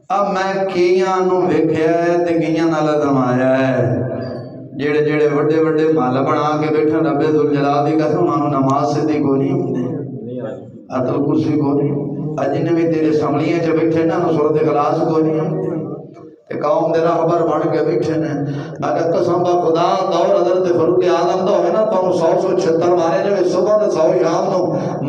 اب میں کئیاں نو ویکھیا ہے تے کئیاں نال دمایا ہے، جڑے جڑے وڈے وڈے مال بنا کے بیٹھے رب ذوالجلال دی قسم انہاں نوں نماز سیدھی کوئی نہیں ہوندی، اتل کرسی کوئی نہیں، جن بھی تیرے سملیاں چ بیٹھے نا سورۃ اخلاص کوئی نہیں ہوندی، تے قوم دے راہبر بن کے بیٹھے نے۔ میں کہ قسم با خدا دور حضرت فاروق اعظم دا ہوئے نا تو 100 مارے جائے صبح تے 100 شام نو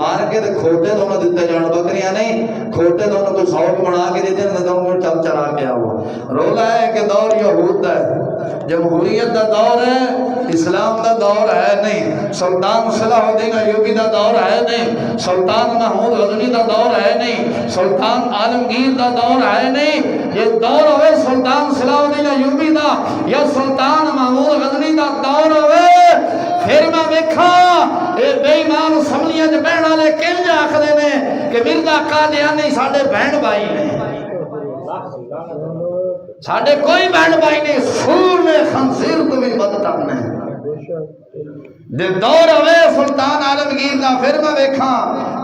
مار کے تے کھوٹے دونوں دیتے جان، بکریاں نہیں کھوٹے دونوں کو 100 بنا کے دیتے ہیں، دونوں چل چلا کے آؤ۔ رولا ہے کہ دور یہود دا ہے، جمہوریت دا دور ہے، اسلام دا دور ہے نہیں، سلطان صلاح الدین ایوبی دا دور ہے نہیں، سلطان محمود غزنی دا دور ہے نہیں، سلطان عالمگیر دا دور ہے نہیں۔ یہ دور ہوئے سلطان صلاح الدین ایوبی دا یا سلطان محمود غزنی دا دور ہوئے، پھر میں ویکھا اے بے ایمان سملیاں جو بہن والے کنج آکھدے نے کہ مرزا قادیانی ساڈے بہن بھائی نے، ساڈے کوئی بہن بھائی نہیں، سور نے خنزیر تو بھی بدتر نے۔ دے دور ہوئے سلطان عالمگیر دا، پھر میں ویکھا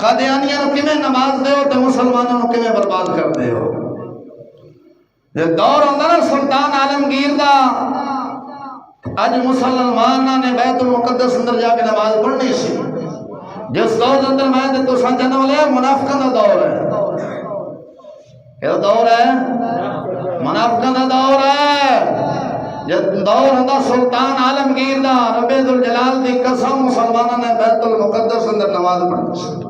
قادیانیاں نو کیویں نماز دیو تے مسلماناں نو کیویں برباد کر دیو۔ دے دور ہوندا نا سلطان عالمگیر دا، اج مسلماناں نے بیت المقدس اندر جا کے نماز پڑھنی سی، جس دور اندر میں تے تساں جنم لیا منافقاں دا دور ہے، کیا دور ہے؟ منافقاں دا دور ہے۔ جب دور ہوندا سلطان عالمگیر دا، رب ذوالجلال دی قسم مسلماناں نے بیت المقدس اندر نماز پڑھنی سی۔